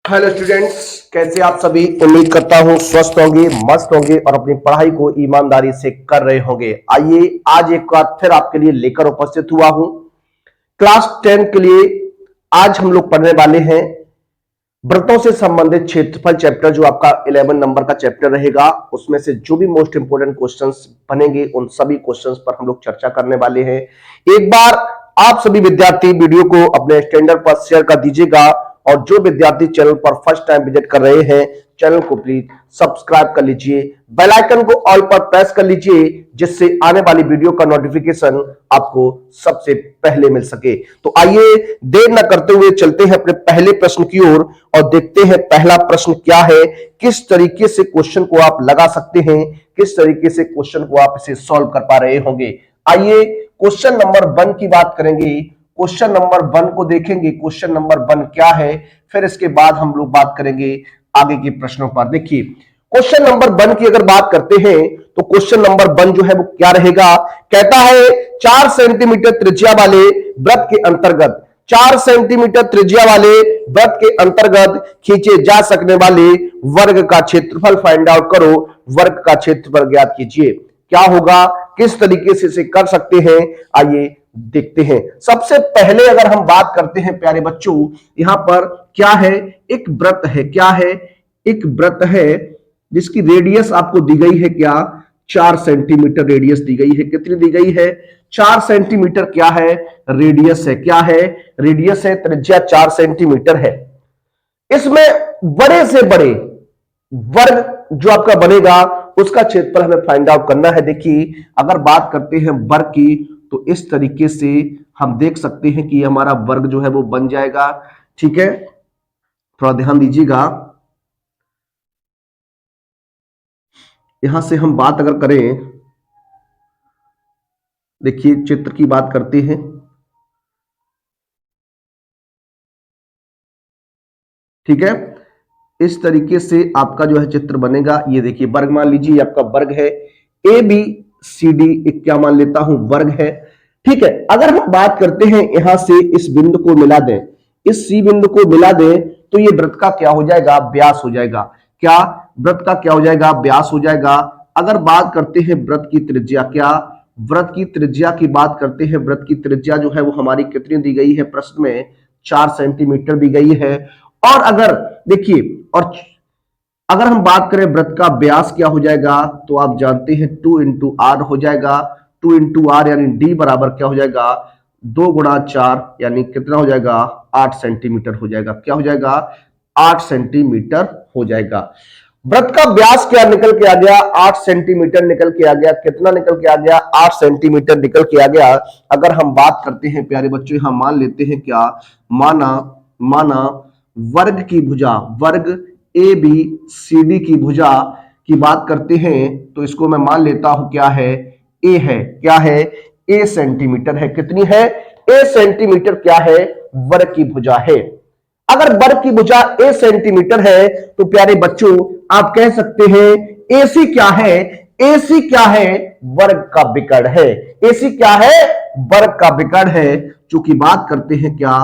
Hello students, कैसे आप सभी। उम्मीद करता हूं स्वस्थ होंगे, मस्त होंगे और अपनी पढ़ाई को ईमानदारी से कर रहे होंगे। आइए आज एक बार फिर आपके लिए लेकर उपस्थित हुआ हूं क्लास 10 के लिए। आज हम लोग पढ़ने वाले हैं व्रतों से संबंधित क्षेत्रफल चैप्टर, जो आपका 11 नंबर का चैप्टर रहेगा। उसमें से जो भी मोस्ट इंपोर्टेंट क्वेश्चंस बनेंगे उन सभी क्वेश्चंस पर हम लोग चर्चा करने वाले हैं। एक बार आप सभी विद्यार्थी वीडियो को अपने स्टैंडर्ड पर शेयर कर दीजिएगा, और जो विद्यार्थी चैनल पर फर्स्ट टाइम विजिट कर रहे हैं चैनल को प्लीज सब्सक्राइब कर लीजिए, बेल आइकन को ऑल पर प्रेस कर लीजिए, जिससे आने वाली वीडियो का नोटिफिकेशन आपको सबसे पहले मिल सके। तो आइए देर न करते हुए चलते हैं अपने पहले प्रश्न की ओर और देखते हैं पहला प्रश्न क्या है, किस तरीके से क्वेश्चन को आप लगा सकते हैं, किस तरीके से क्वेश्चन को आप इसे सॉल्व कर पा रहे होंगे। आइए क्वेश्चन नंबर 1 की बात करेंगे। क्वेश्चन नंबर 1 को देखेंगे, क्वेश्चन नंबर 1 क्या है, फिर इसके बाद हम लोग बात करेंगे आगे के प्रश्नों पर। देखिए क्वेश्चन नंबर 1 की अगर बात करते हैं तो क्वेश्चन नंबर 1 जो है वो क्या रहेगा। कहता है 4 सेंटीमीटर त्रिज्या वाले वृत्त के अंतर्गत 4 सेंटीमीटर त्रिज्या वाले वृत्त के अंतर्गत खींचे जा सकने वाले वर्ग का क्षेत्रफल फाइंड आउट करो, वर्ग का क्षेत्रफल ज्ञात कीजिए। क्या होगा, किस तरीके से इसे कर सकते हैं, आइए देखते हैं। सबसे पहले अगर हम बात करते हैं प्यारे बच्चों, यहां पर क्या है, एक वृत्त है। क्या है, एक वृत्त है जिसकी रेडियस आपको दी गई है क्या, 4 सेंटीमीटर रेडियस दी गई है। कितनी दी गई है, 4 सेंटीमीटर क्या है, रेडियस है। क्या है, रेडियस है, त्रिज्या 4 सेंटीमीटर है। इसमें बड़े से बड़े वर्ग जो आपका बनेगा उसका क्षेत्रफल हमें फाइंड आउट करना है। देखिए अगर बात करते हैं वर्ग की तो इस तरीके से हम देख सकते हैं कि हमारा वर्ग जो है वो बन जाएगा। ठीक है, थोड़ा ध्यान दीजिएगा। यहां से हम बात अगर करें, देखिए चित्र की बात करते हैं। ठीक है, इस तरीके से आपका जो है चित्र बनेगा। ये देखिए वर्ग मान लीजिए आपका वर्ग है, ए बी सी डी एक क्या मान लेता हूं वर्ग है। ठीक है, अगर हम बात करते हैं यहां से इस बिंदु को मिला दें, इस सी बिंदु को मिला दें, तो ये वृत्त का क्या हो जाएगा, व्यास हो जाएगा। क्या, वृत्त का क्या हो जाएगा, व्यास हो जाएगा। अगर बात करते हैं वृत्त की त्रिज्या, क्या वृत्त की त्रिज्या की बात करते हैं, वृत्त की त्रिज्या जो है वो हमारी कितनी दी गई है प्रश्न में, 4 सेंटीमीटर दी गई है। और अगर देखिए, और अगर हम बात करें वृत्त का व्यास क्या हो जाएगा, तो आप जानते हैं 2 इंटू आर हो जाएगा। 2 इंटू आर यानी डी बराबर क्या हो जाएगा, 2 गुणा 4 यानी कितना हो जाएगा, 8 सेंटीमीटर हो जाएगा। क्या हो जाएगा, 8 सेंटीमीटर हो जाएगा। वृत्त का व्यास क्या निकल के आ गया, 8 सेंटीमीटर निकल के आ गया। कितना निकल के आ गया, 8 सेंटीमीटर निकल के आ गया। अगर हम बात करते हैं प्यारे बच्चों, यहां मान लेते हैं क्या, माना वर्ग की भुजा, वर्ग ए बी सी डी की भुजा की बात करते हैं, तो इसको मैं मान लेता हूं क्या है, ए है। क्या है, ए सेंटीमीटर है। कितनी है, ए सेंटीमीटर क्या है, वर्ग की भुजा है। अगर वर्ग की भुजा ए सेंटीमीटर है तो प्यारे बच्चों आप कह सकते हैं एसी क्या है, एसी क्या है, वर्ग का विकर्ण है। एसी क्या है, वर्ग का विकर्ण है। चूंकि बात करते हैं क्या,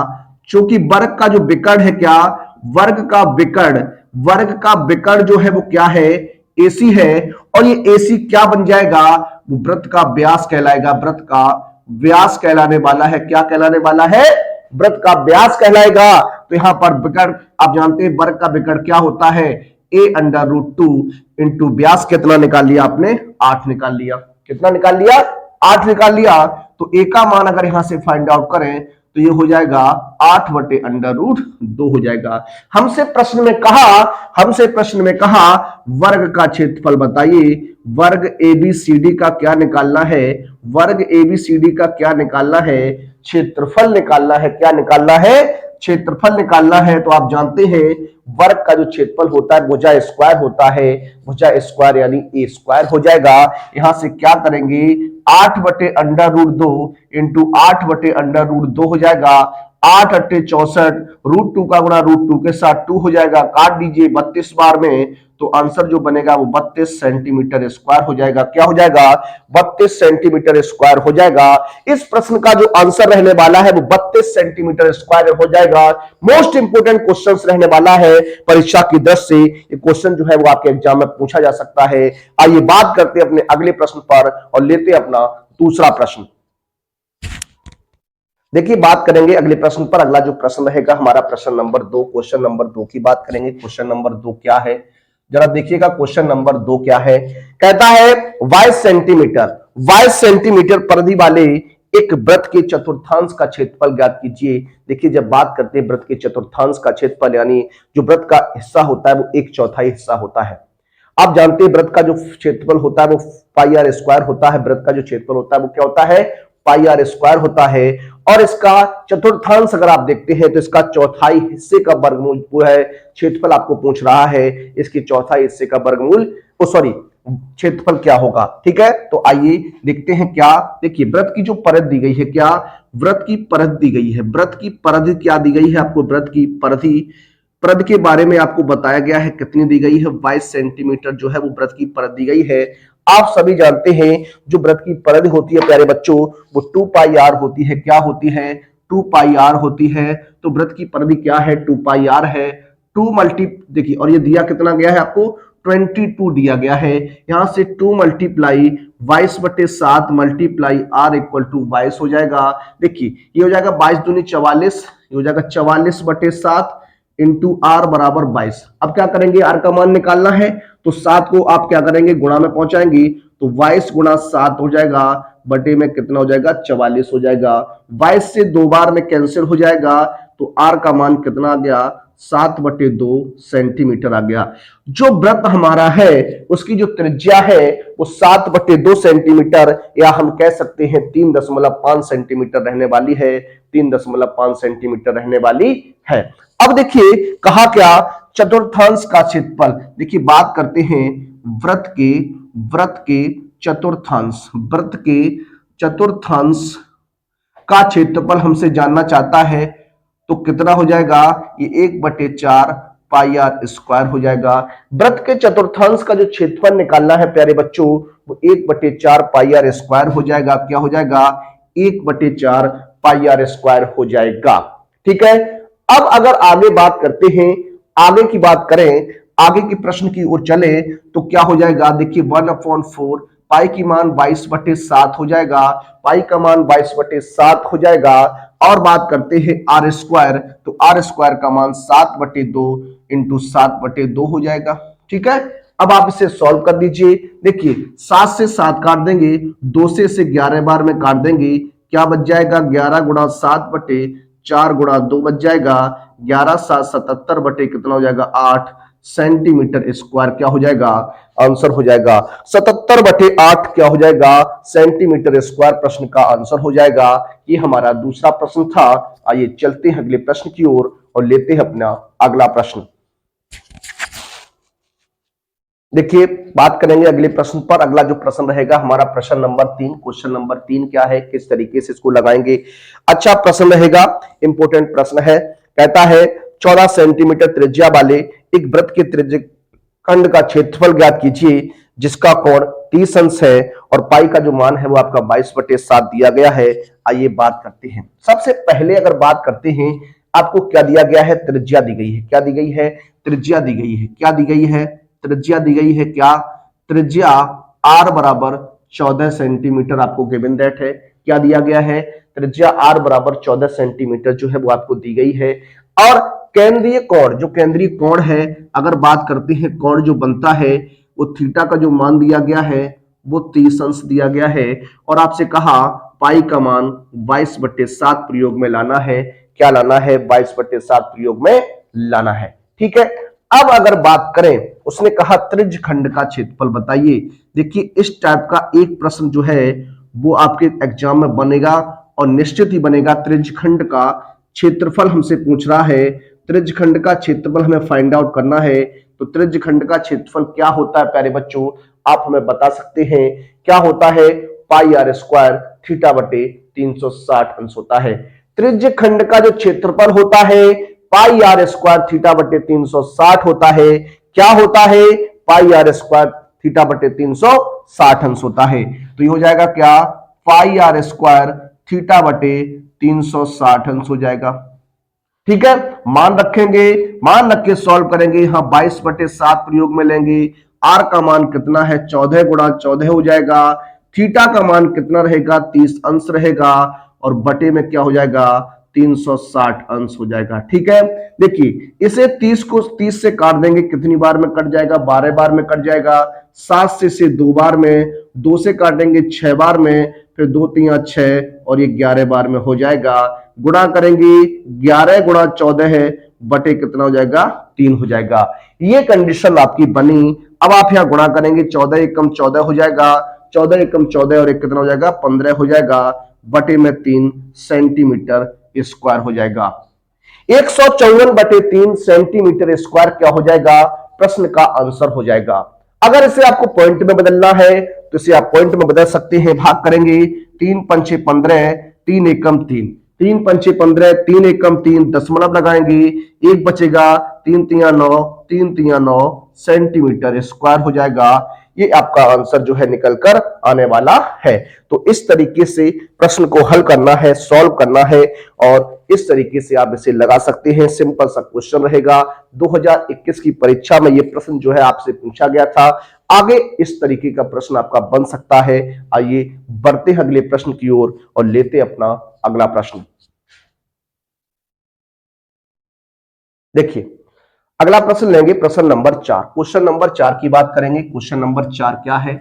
चूंकि वर्ग का जो विकर्ण है क्या, वर्ग का विकर्ण, वर्ग का विकर्ण जो है वो क्या है, एसी है। और ये एसी क्या बन जाएगा, वो वृत्त का व्यास कहलाएगा। वृत्त का व्यास कहलाने वाला है। क्या कहलाने वाला है, वृत्त का व्यास कहलाएगा। तो यहां पर विकर्ण आप जानते हैं वर्ग का विकर्ण क्या होता है, a√2 इंटू व्यास कितना निकाल लिया आपने, 8 निकाल लिया। कितना निकाल लिया, 8 निकाल लिया। तो a का मान अगर यहां से फाइंड आउट करें तो ये हो जाएगा 8/√2 हो जाएगा। हमसे प्रश्न में कहा वर्ग का क्षेत्रफल बताइए। वर्ग एबीसीडी का क्या निकालना है, वर्ग एबीसीडी का क्या निकालना है, क्षेत्रफल निकालना है। क्या निकालना है, क्षेत्रफल निकालना है। तो आप जानते हैं वर्ग का जो क्षेत्रफल होता है भुजा स्क्वायर होता है, भुजा स्क्वायर यानी ए स्क्वायर हो जाएगा। यहां से क्या करेंगे, 8/√2 इंटू 8/√2 हो जाएगा। 8 अट्ठे 64, √2 का गुणा √2 के साथ 2 हो जाएगा, काट दीजिए 32 बार में, तो आंसर जो बनेगा वो 32 सेंटीमीटर स्क्वायर हो जाएगा। क्या हो जाएगा? 32 सेंटीमीटर स्क्वायर हो जाएगा। इस प्रश्न का जो आंसर रहने वाला है वो 32 सेंटीमीटर स्क्वायर हो जाएगा। मोस्ट इंपोर्टेंट क्वेश्चन रहने वाला है परीक्षा की दृष्टि से। ये क्वेश्चन जो है वो आपके एग्जाम में पूछा जा सकता है। आइए बात करते हैं अपने अगले प्रश्न पर और लेते हैं अपना दूसरा प्रश्न। देखिए बात करेंगे अगले प्रश्न पर। अगला जो प्रश्न रहेगा हमारा प्रश्न नंबर 2, क्वेश्चन नंबर 2 की बात करेंगे। क्वेश्चन नंबर 2 क्या है, जरा देखिएगा। क्वेश्चन नंबर 2 क्या है, कहता है 22 सेंटीमीटर परिधि वाले एक वृत्त के चतुर्थांश का क्षेत्रफल ज्ञात कीजिए। देखिए जब बात करते हैं वृत्त के चतुर्थांश का क्षेत्रफल, यानी जो वृत्त का हिस्सा होता है वो 1/4 हिस्सा होता है। आप जानते हैं वृत्त का जो क्षेत्रफल होता है वो पाई आर स्क्वायर होता है। वृत्त का जो क्षेत्रफल होता है वो क्या होता है? पाई आर स्क्वायर होता है। और इसका चतुर्थांश अगर आप देखते हैं तो इसका चौथाई हिस्से का वर्गमूल वो है। क्षेत्रफल आपको पूछ रहा है, इसके चौथाई हिस्से का वर्गमूल, सॉरी क्षेत्रफल क्या होगा। ठीक है, तो आइए देखते हैं क्या। देखिए वृत्त की जो परिधि दी गई है, क्या वृत्त की परिधि दी गई है। वृत्त की परिधि क्या दी गई है आपको? वृत्त की परिधि के बारे में आपको बताया गया है। कितनी दी गई है? 22 सेंटीमीटर जो है वो वृत्त की परिधि दी गई है। आप सभी जानते हैं जो वृत्त की परिधि होती है प्यारे बच्चों वो 2 पाई आर होती है। क्या होती है? 2 पाई आर होती है। तो वृत्त की परिधि क्या है? 2 पाई आर है। 2 मल्टी देखिए, और ये दिया कितना गया है आपको? 22 दिया गया है। यहां से 2 multiply 22/7 multiply R equal to 22 हो जाएगा। देखिए ये हो जाएगा 22 दूनी 44, ये हो जाएगा 44/7 इंटू आर बराबर 22। अब क्या करेंगे? आर का मान निकालना है तो 7 को आप क्या करेंगे? गुणा में पहुंचाएंगे तो 22 गुणा 7 हो जाएगा, बटे में कितना हो जाएगा? 44 हो जाएगा। 22 से 2 बार में कैंसिल हो जाएगा तो आर का मान कितना आ गया? 7/2 सेंटीमीटर आ गया। जो वृत्त हमारा है उसकी जो त्रिज्या है वो 7/2 सेंटीमीटर, या हम कह सकते हैं 3.5 सेंटीमीटर रहने वाली है। 3.5 सेंटीमीटर रहने वाली है। अब देखिए कहा क्या? चतुर्थांश का क्षेत्रफल। देखिए बात करते हैं वृत्त के चतुर्थांश। वृत्त के चतुर्थांश का क्षेत्रफल हमसे जानना चाहता है तो कितना हो जाएगा? ये 1/4 पाई आर स्क्वायर हो जाएगा। वृत्त के चतुर्थांश का जो क्षेत्रफल निकालना है प्यारे बच्चों वो 1/4 पाई आर स्क्वायर हो जाएगा। क्या हो जाएगा? 1/4 पाई आर स्क्वायर हो जाएगा। ठीक है, अब अगर आगे बात करते हैं, आगे की बात करें, आगे की प्रश्न की ओर चले तो क्या हो जाएगा? देखिए 1/4 पाई की मान 22/7 हो जाएगा। पाई का मान 22/7 हो जाएगा। और बात करते हैं आर स्क्वायर, तो आर स्क्वायर का मान 7/2 इंटू 7/2 हो जाएगा। ठीक है, अब आप इसे सॉल्व कर दीजिए। देखिए 7 से 7 काट देंगे, 2 से इसे 11 बार में काट देंगे, क्या बच जाएगा? 11 गुणा 7/4 गुणा 2 बच जाएगा। 11 7 77 बटे कितना हो जाएगा? 8 सेंटीमीटर स्क्वायर क्या हो जाएगा? आंसर हो जाएगा 77/8 क्या हो जाएगा? सेंटीमीटर स्क्वायर प्रश्न का आंसर हो जाएगा। ये हमारा दूसरा प्रश्न था। आइए चलते हैं अगले प्रश्न की ओर और लेते हैं अपना अगला प्रश्न। देखिए बात करेंगे अगले प्रश्न पर। अगला जो प्रश्न रहेगा हमारा प्रश्न नंबर 3। क्वेश्चन नंबर 3 क्या है, किस तरीके से इसको लगाएंगे? अच्छा प्रश्न रहेगा, इंपोर्टेंट प्रश्न है। कहता है 14 सेंटीमीटर त्रिज्या वाले एक वृत्त के त्रिज्या खंड का क्षेत्रफल ज्ञात कीजिए जिसका कोण 30 अंश है और पाई का जो मान है वो आपका 22/7 दिया गया है। आइए बात करते हैं। सबसे पहले अगर बात करते हैं, आपको क्या दिया गया है? त्रिज्या दी गई है। क्या दी गई है? त्रिज्या दी गई है। क्या दी गई है? त्रिज्या दी गई है। क्या? त्रिज्या आर बराबर 14 सेंटीमीटर आपको गिवन दैट है। क्या दिया गया है? त्रिज्या आर बराबर 14 सेंटीमीटर जो है वो आपको दी गई है। और केंद्रीय कोण, जो केंद्रीय कोण है, अगर बात करते हैं कोण जो बनता है वो थीटा का जो मान दिया गया है वो 30 अंश दिया गया है। और आपसे कहा पाई का मान 22/7 प्रयोग में लाना है। क्या लाना है? 22/7 प्रयोग में लाना है। ठीक है, अब अगर बात करें, उसने कहा त्रिज्य खंड का क्षेत्रफल बताइए। देखिए इस टाइप का एक प्रश्न जो है वो आपके एग्जाम में बनेगा और निश्चित ही बनेगा। त्रिज्य खंड का क्षेत्रफल हमसे पूछ रहा है। त्रिज्य खंड का क्षेत्रफल हमें फाइंड आउट करना है। तो त्रिज्य खंड का क्षेत्रफल क्या होता है प्यारे बच्चों? आप हमें बता सकते हैं। क्या होता है? पाई आर स्क्वायर थीटा बटे 360 अंश होता है। त्रिज्य खंड का जो क्षेत्रफल होता है पाई आर स्क्वायर थीटा बटे 360 होता है। क्या होता है? पाई आर स्क्वायर थीटा बटे 360 अंश होता है। तो ये हो जाएगा क्या? पाई आर स्क्वायर थीटा बटे 360 अंश हो जाएगा। ठीक है, मान रखेंगे, मान रख के सॉल्व करेंगे। यहां 22/7 प्रयोग में लेंगे। आर का मान कितना है? 14 गुणा 14 हो जाएगा। थीटा का मान कितना रहेगा? 30 अंश रहेगा। और बटे में क्या हो जाएगा? 360 अंश हो जाएगा। ठीक है, देखिए इसे 30 को 30 से काट देंगे, कितनी बार में कट जाएगा? 12 बार में कट जाएगा। 7 से इसे 2 बार में, 2 से काटेंगे 6 बार में, फिर 2 3 6 और ये 11 बार में हो जाएगा। गुणा करेंगे 11 गुणा 14 है, बटे कितना हो जाएगा? 3 हो जाएगा। ये कंडीशन आपकी बनी। अब आप यहां गुणा करेंगे, 14 एकम 14 हो जाएगा, 14 एकम 14 और एक कितना हो जाएगा? 15 हो जाएगा, बटे में 3 सेंटीमीटर स्क्वायर हो जाएगा। 154/3 सेंटीमीटर स्क्वायर क्या हो जाएगा? प्रश्न का आंसर हो जाएगा। अगर इसे आपको पॉइंट में बदलना है तो इसे आप पॉइंट में बदल सकते हैं। भाग करेंगे 3 पंचे 15, 3 एकम 3, 3 पंचे 15, 3 एकम 3, दशमलव लगाएंगे, एक बचेगा, 3 तिया 9, 3 तिया 9 सेंटीमीटर स्क्वायर हो जाएगा। ये आपका आंसर जो है निकल कर आने वाला है। तो इस तरीके से प्रश्न को हल करना है, सॉल्व करना है, और इस तरीके से आप इसे लगा सकते हैं। सिंपल सा क्वेश्चन रहेगा। 2021 की परीक्षा में ये प्रश्न जो है आपसे पूछा गया था। आगे इस तरीके का प्रश्न आपका बन सकता है। आइए बढ़ते हैं अगले प्रश्न की ओर और लेते अपना अगला प्रश्न। देखिए अगला प्रश्न लेंगे, प्रश्न नंबर 4। क्वेश्चन नंबर 4 की बात करेंगे। क्वेश्चन नंबर 4 क्या है,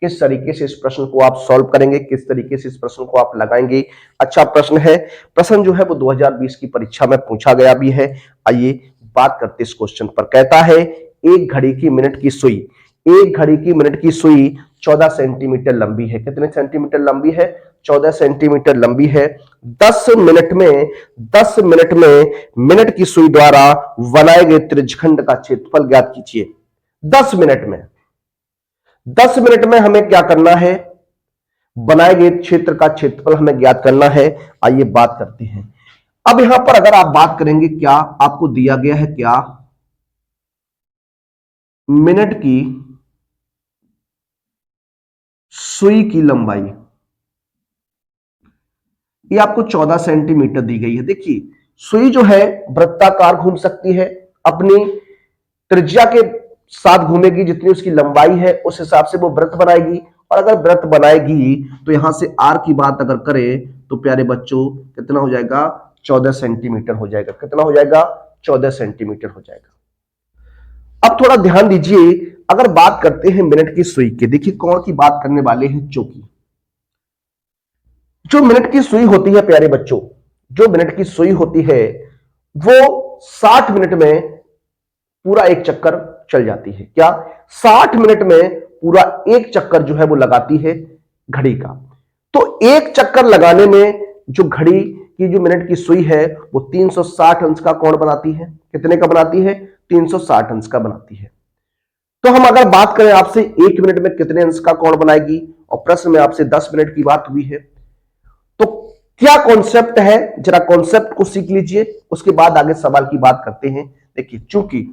किस तरीके से इस प्रश्न को आप सॉल्व करेंगे, किस तरीके से इस प्रश्न को आप लगाएंगे। अच्छा प्रश्न है। प्रश्न जो है वो 2020 की परीक्षा में पूछा गया भी है। आइए बात करते इस क्वेश्चन पर। कहता है एक घड़ी की मिनट की सुई, एक घड़ी की मिनट की सुई 14 सेंटीमीटर लंबी है। कितने सेंटीमीटर लंबी है? 14 सेंटीमीटर लंबी है। 10 मिनट में, 10 मिनट में मिनट की सुई द्वारा बनाए गए त्रिज्यखंड का क्षेत्रफल ज्ञात कीजिए। 10 मिनट में, 10 मिनट में हमें क्या करना है? बनाए गए क्षेत्र का क्षेत्रफल हमें ज्ञात करना है। आइए बात करते हैं। अब यहां पर अगर आप बात करेंगे, क्या आपको दिया गया है? क्या मिनट की सुई की लंबाई, ये आपको 14 सेंटीमीटर दी गई है। देखिए सुई जो है वृत्ताकार घूम सकती है, अपनी त्रिज्या के साथ घूमेगी, जितनी उसकी लंबाई है उस हिसाब से वो वृत्त बनाएगी। और अगर वृत्त बनाएगी तो यहां से आर की बात अगर करें तो प्यारे बच्चों कितना हो जाएगा? 14 सेंटीमीटर हो जाएगा। कितना हो जाएगा? 14 सेंटीमीटर हो जाएगा। अब थोड़ा ध्यान दीजिए, अगर बात करते हैं मिनट की सुई के, देखिए कौन की बात करने वाले हैं? चौकी। जो मिनट की सुई होती है प्यारे बच्चों, जो मिनट की सुई होती है वो 60 मिनट में पूरा एक चक्कर चल जाती है। क्या 60 मिनट में पूरा एक चक्कर जो है वो लगाती है घड़ी का। तो एक चक्कर लगाने में जो घड़ी की जो मिनट की सुई है वो 360 अंश का कोण बनाती है। कितने का बनाती है? 360 अंश का बनाती है। तो हम अगर बात करें आपसे 1 मिनट में कितने अंश का कोण बनाएगी, और प्रश्न में आपसे 10 मिनट की बात हुई है, तो क्या कॉन्सेप्ट है, जरा कॉन्सेप्ट को सीख लीजिए, उसके बाद आगे सवाल की बात करते हैं। देखिए चूंकि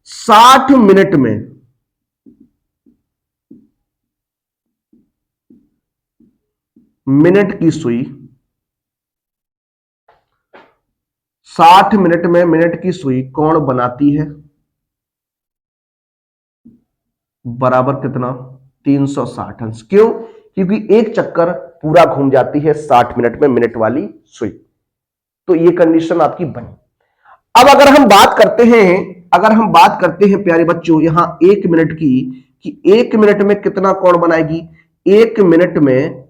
60 मिनट में मिनट की सुई, 60 मिनट में मिनट की सुई कोण बनाती है बराबर कितना? 360 अंश। क्यों? क्योंकि एक चक्कर पूरा घूम जाती है 60 मिनट में मिनट वाली सुई। तो ये कंडीशन आपकी बनी। अब अगर हम बात करते हैं, अगर हम बात करते हैं प्यारे बच्चों यहां 1 मिनट की, कि 1 मिनट में कितना कोण बनाएगी? 1 मिनट में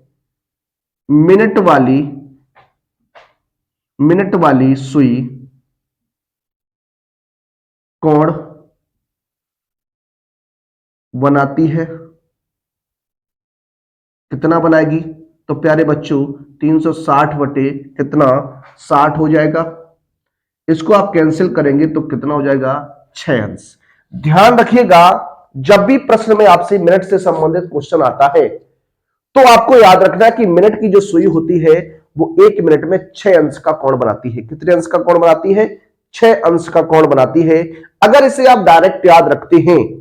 मिनट वाली सुई कोण बनाती है, कितना बनाएगी? तो प्यारे बच्चों 360 बटे कितना? 60 हो जाएगा। इसको आप कैंसिल करेंगे तो कितना हो जाएगा? 6 अंश। ध्यान रखिएगा, जब भी प्रश्न में आपसे मिनट से संबंधित क्वेश्चन आता है तो आपको याद रखना है कि मिनट की जो सुई होती है वो 1 मिनट में 6 अंश का कोण बनाती है। कितने अंश का कोण बनाती है? 6 अंश का कोण बनाती है। अगर इसे आप डायरेक्ट याद रखते हैं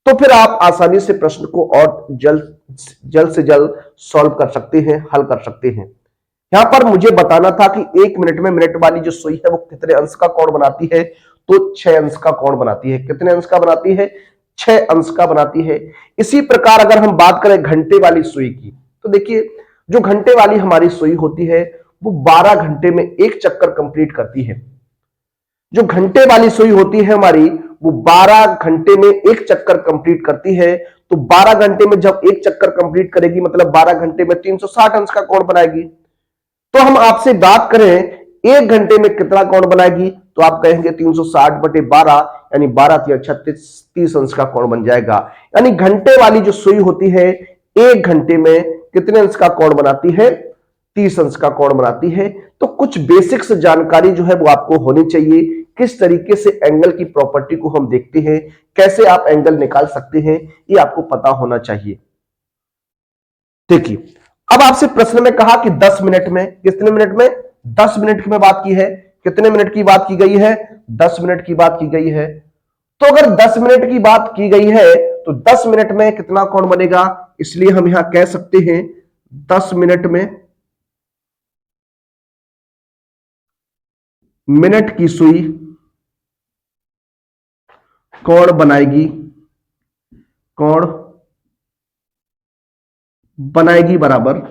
तो फिर आप आसानी से प्रश्न को और जल्द से जल्द सॉल्व कर सकते हैं, हल कर सकते हैं। यहां पर मुझे बताना था कि 1 मिनट में मिनट वाली जो सुई है वो कितने अंश का कोण बनाती है, तो 6 अंश का कोण बनाती है। कितने अंश का बनाती है? 6 अंश का बनाती है। इसी प्रकार अगर हम बात करें घंटे वाली सुई की, तो देखिए जो घंटे वाली हमारी सुई होती है वो 12 घंटे में एक चक्कर कंप्लीट करती है। जो घंटे वाली सुई होती है हमारी वो 12 घंटे में एक चक्कर कंप्लीट करती है। तो 12 घंटे में जब एक चक्कर कंप्लीट करेगी मतलब 12 घंटे में 360 अंश का कोण बनाएगी। तो हम आपसे बात करें 1 घंटे में कितना कोण बनाएगी, तो आप कहेंगे 360/12 यानी 12×3 = 30 अंश का कोण बन जाएगा। यानी घंटे वाली जो सुई होती है 1 घंटे में कितने अंश का कोण बनाती है? 30 अंश का कोण बनाती है। तो कुछ बेसिक्स जानकारी जो है वो आपको होनी चाहिए। किस तरीके से एंगल की प्रॉपर्टी को हम देखते हैं, कैसे आप एंगल निकाल सकते हैं, ये आपको पता होना चाहिए। देखिए अब आपसे प्रश्न में कहा कि 10 मिनट में, कितने मिनट में? 10 मिनट में बात की है। कितने मिनट की बात की गई है? 10 मिनट की बात की गई है। तो अगर 10 मिनट की बात की गई है तो 10 मिनट में कितना कोण बनेगा? इसलिए हम यहां कह सकते हैं 10 मिनट में मिनट की सुई कोण बनाएगी, कोण बनाएगी बराबर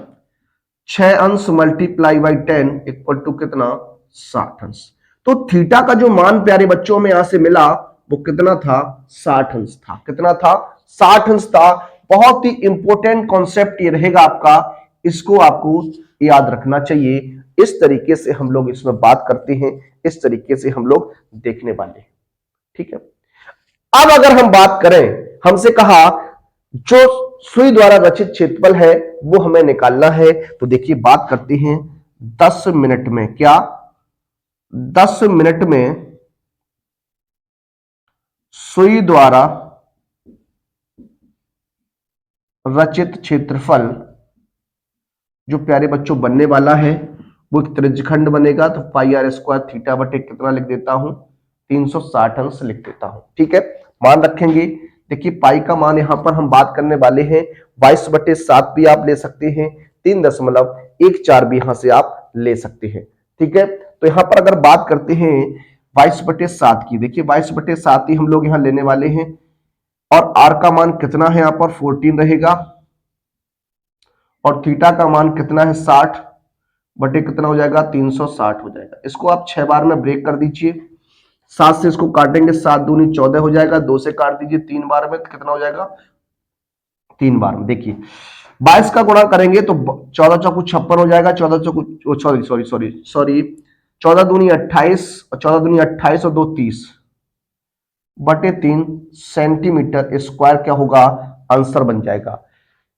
6 अंश मल्टीप्लाई बाई 10 इक्वल टू कितना? 60 अंश। तो थीटा का जो मान प्यारे बच्चों में यहां से मिला वो कितना था? 60 अंश था। कितना था? 60 अंश था। बहुत ही इंपॉर्टेंट कॉन्सेप्ट ये रहेगा आपका, इसको आपको याद रखना चाहिए। इस तरीके से हम लोग इसमें बात करते हैं, इस तरीके से हम लोग देखने वाले हैं। ठीक है। अब अगर हम बात करें, हमसे कहा जो सुई द्वारा रचित क्षेत्रफल है वो हमें निकालना है। तो देखिए बात करते हैं 10 मिनट में, क्या 10 मिनट में सुई द्वारा रचित क्षेत्रफल जो प्यारे बच्चों बनने वाला है वो एक त्रिज्यखंड बनेगा। तो πr² थीटा बटे कितना लिख देता हूं? 360 अंश लिख देता हूं। ठीक है, मान रखेंगे। देखिए पाई का मान यहां पर हम बात करने वाले हैं 22/7 भी आप ले सकते हैं, 3.14 भी यहां से आप ले सकते हैं। ठीक है, तो यहां पर अगर बात करते हैं 22/7 की, देखिए 22/7 ही हम लोग यहां लेने वाले हैं और आर का मान कितना है? यहां पर 14 रहेगा और थीटा का मान कितना है? 60 बटे कितना हो जाएगा? 360 हो जाएगा। इसको आप 6 बार में ब्रेक कर दीजिए। 7 से इसको काटेंगे, 7 दूनी 14 हो जाएगा। 2 से काट दीजिए 3 बार में, कितना हो जाएगा? 3 बार में। देखिए 22 का गुणा करेंगे तो 14 चौकू 56 हो जाएगा। 14 चौकू सॉरी 14 दूनी 28 और 14 दूनी 28 और 2 30 बटे 3 सेंटीमीटर स्क्वायर क्या होगा? आंसर बन जाएगा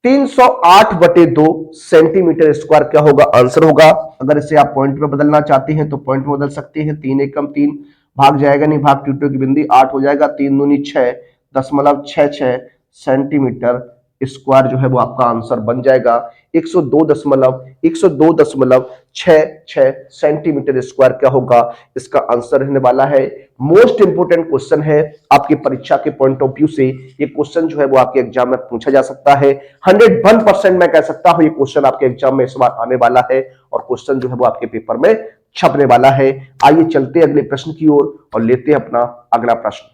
308/2 सेंटीमीटर स्क्वायर क्या होगा? आंसर होगा। अगर इसे आप पॉइंट में बदलना चाहते हैं तो पॉइंट में बदल सकते हैं। 3 एकम 3 भाग जाएगा, नहीं भाग टूटो की बिंदी 8 हो जाएगा। 3 दूनी 6 .66 सेंटीमीटर स्क्वायर जो है वो आपका आंसर बन जाएगा। 102.66 सेंटीमीटर स्क्वायर क्या होगा? इसका आंसर रहने वाला है। मोस्ट इंपोर्टेंट क्वेश्चन है आपकी परीक्षा के पॉइंट ऑफ व्यू से। ये क्वेश्चन जो है वो आपके एग्जाम में पूछा जा सकता है। 101% मैं कह सकता हूं ये क्वेश्चन आपके एग्जाम में इस बार आने वाला है और क्वेश्चन जो है वो आपके पेपर में छपने वाला है। आइए चलते अगले प्रश्न की ओर और लेते हैं अपना अगला प्रश्न।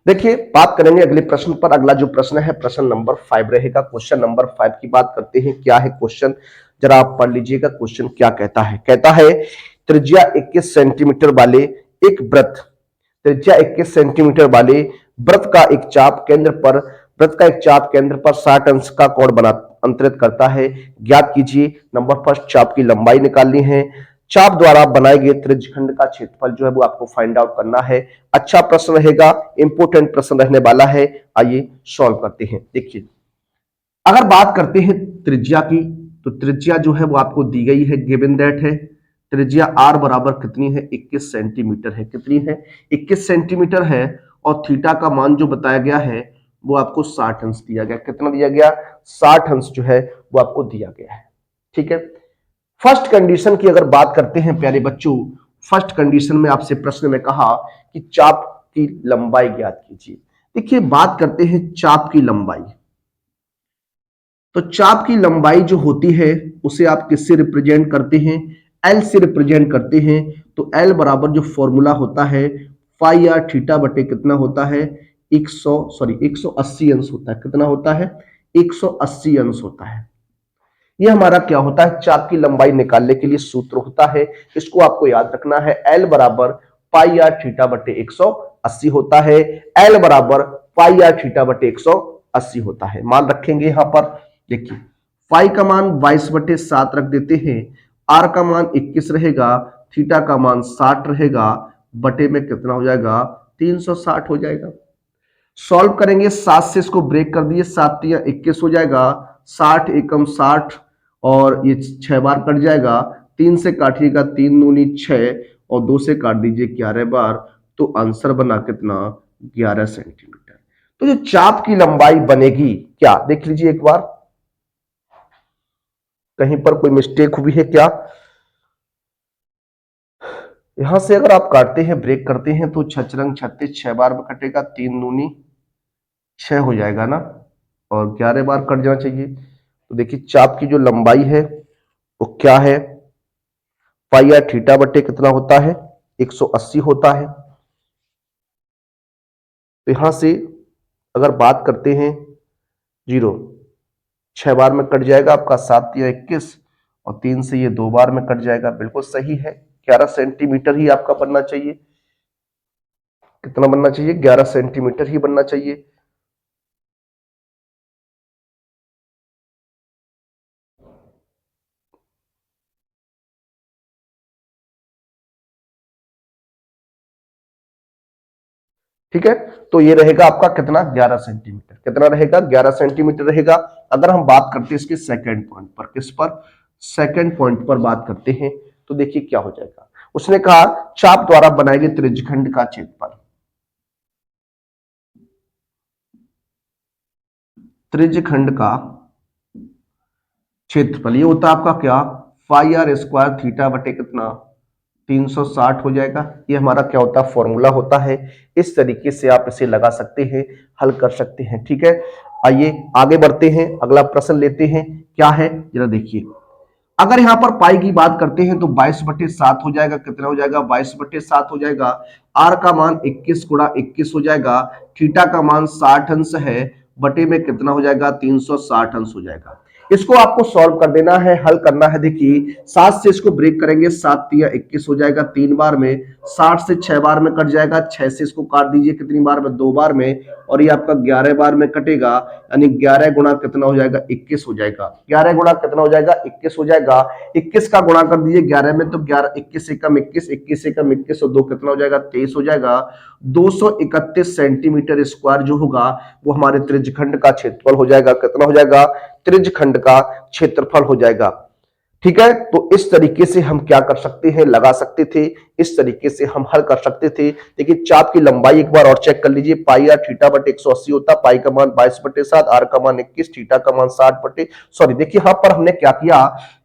देखिए बात करेंगे अगले प्रश्न पर। अगला जो प्रश्न है प्रश्न नंबर 5 रहेगा। क्वेश्चन नंबर 5 की बात करते हैं। क्या है क्वेश्चन, जरा आप पढ़ लीजिएगा। क्वेश्चन क्या कहता है? कहता है त्रिज्या 21 सेंटीमीटर वाले एक वृत्त, त्रिज्या 21 सेंटीमीटर वाले वृत्त का एक चाप केंद्र पर 60 अंश का कोण बना अंतरित करता है। ज्ञात कीजिए। नंबर फर्स्ट, चाप की लंबाई निकालनी है। चाप द्वारा बनाए गए त्रिज्यखंड का क्षेत्रफल जो है वो आपको फाइंड आउट करना है। अच्छा प्रश्न रहेगा, इंपोर्टेंट प्रश्न रहने वाला है। आइए सॉल्व करते हैं। देखिए अगर बात करते हैं त्रिज्या की, तो त्रिज्या जो है वो आपको दी गई है, गिवन दैट है। त्रिज्या आर बराबर कितनी है? 21 सेंटीमीटर है। कितनी है? 21 सेंटीमीटर है। और थीटा का मान जो बताया गया है वो आपको 60 अंश दिया गया। कितना दिया गया? 60 अंश जो है वो आपको दिया गया है। ठीक है। फर्स्ट कंडीशन की अगर बात करते हैं प्यारे बच्चों, फर्स्ट कंडीशन में आपसे प्रश्न में कहा कि चाप की लंबाई ज्ञात कीजिए। देखिए बात करते हैं चाप की लंबाई। तो चाप की लंबाई जो होती है उसे आप किससे रिप्रेजेंट करते हैं? एल से रिप्रेजेंट करते हैं। तो एल बराबर जो फॉर्मूला होता है फाई आर थीटा बटे कितना होता है? 180 अंश होता है। कितना होता है? 180 अंश होता है। ये हमारा क्या होता है? चाप की लंबाई निकालने के लिए सूत्र होता है। इसको आपको याद रखना है। एल बराबर पाई आर थीटा बटे 180 होता है। एल बराबर पाई आर थीटा बटे 180 होता है। मान रखेंगे यहां पर। देखिए फाई का मान 22/7 रख देते हैं। आर का मान 21 रहेगा। थीटा का मान 60 रहेगा। बटे में कितना हो जाएगा? 360 हो जाएगा। सॉल्व करेंगे। 7 से इसको ब्रेक कर दिए। 7 तिया 21 हो जाएगा। 60 एकम 60 और ये 6 बार कट जाएगा। 3 से काटिएगा 3 दूनी 6 और 2 से काट दीजिए 11 बार। तो आंसर बना कितना? 11 सेंटीमीटर। तो जो चाप की लंबाई बनेगी क्या, देख लीजिए एक बार, कहीं पर कोई मिस्टेक हुई है क्या? यहां से अगर आप काटते हैं, ब्रेक करते हैं तो 6 36 6 बार में कटेगा। 3 दूनी 6 हो जाएगा ना, और 11 बार कट जाना चाहिए। तो देखिए चाप की जो लंबाई है वो क्या है? पाई आर थीटा बटे कितना होता है? 180 होता है। तो यहां से अगर बात करते हैं, 0 6 बार में कट जाएगा आपका। 7 या 21 और 3 से ये 2 बार में कट जाएगा। बिल्कुल सही है। 11 सेंटीमीटर ही आपका बनना चाहिए। कितना बनना चाहिए? 11 सेंटीमीटर ही बनना चाहिए। ठीक है। तो ये रहेगा आपका कितना? 11 सेंटीमीटर। कितना रहेगा? 11 सेंटीमीटर रहेगा। अगर हम बात करते हैं इसके सेकंड पॉइंट पर, किस पर? सेकंड पॉइंट पर बात करते हैं तो देखिए क्या हो जाएगा। उसने कहा चाप द्वारा बनाए गए त्रिज्यखंड का क्षेत्रफल। त्रिज्यखंड का क्षेत्रफल ये होता है आपका क्या? पाई आर स्क्वायर थीटा बटे कितना? 360 हो जाएगा। ये हमारा क्या होता है? फॉर्मूला होता है। इस तरीके से आप इसे लगा सकते हैं, हल कर सकते हैं। ठीक है। आइए आगे बढ़ते हैं, अगला प्रश्न लेते हैं। क्या है जरा देखिए। अगर यहां पर पाई की बात करते हैं तो 22/7 हो जाएगा। कितना हो जाएगा? 22/7 हो जाएगा। आर का मान 21 गुणा 21 हो जाएगा। थीटा का मान 60 अंश है। बटे में कितना हो जाएगा? 360 अंश हो जाएगा। इसको आपको सॉल्व कर देना है, हल करना है। देखिए 7 से इसको ब्रेक करेंगे। 7 तिया 21 हो जाएगा 3 बार में। 60 से 6 बार में कट जाएगा। 6 से इसको काट दीजिए कितनी बार में? 2 बार में। और ये आपका 11 बार में कटेगा। यानी 11 गुणा कितना हो जाएगा? 21 हो जाएगा। 11 गुणा कितना हो जाएगा? 21 हो जाएगा। 21 का गुणा कर दीजिए 11 में तो 11 21 एकम 21 21 एकम 21 और 2 कितना हो जाएगा? 23 हो जाएगा। 231 सेंटीमीटर स्क्वायर जो होगा वो हमारे त्रिज्यखंड का क्षेत्रफल हो जाएगा। कितना हो जाएगा? त्रिज्यखंड का क्षेत्रफल हो जाएगा। ठीक है। तो इस तरीके से हम क्या कर सकते हैं? लगा सकते थे। इस तरीके से हम हल कर सकते थे। देखिए चाप की लंबाई एक बार और चेक कर लीजिए। पाई आर थीटा बटे 180 होता। पाई का मान 22/7, आर का मान 21, थीटा का मान 60 बटे सॉरी देखिए यहां पर हमने क्या किया?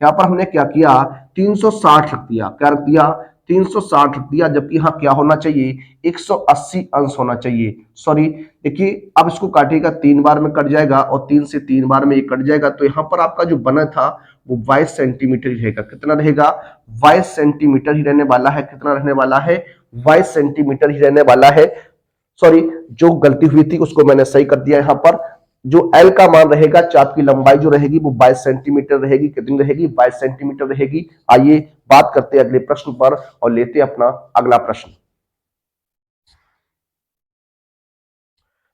यहां पर हमने क्या किया? 360 रख दिया। क्या रख दिया? 360 रख दिया। जबकि यहां क्या होना चाहिए? 180 अंश होना चाहिए। सॉरी देखिए अब इसको काटिएगा 3 बार में कट जाएगा और 3 से 3 बार में ये कट जाएगा। तो यहां पर आपका जो बना था वो 22 सेंटीमीटर ही रहेगा। कितना रहेगा? 22 सेंटीमीटर ही रहने वाला है। कितना रहने वाला है? 22 सेंटीमीटर ही रहने वाला है। सॉरी जो गलती हुई थी उसको मैंने सही कर दिया। यहां पर जो एल का मान रहेगा, चाप की लंबाई जो रहेगी वो 22 सेंटीमीटर रहेगी। कितनी रहेगी? 22 सेंटीमीटर रहेगी। आइए बात करते हैं अगले प्रश्न पर और लेते हैं अपना अगला प्रश्न।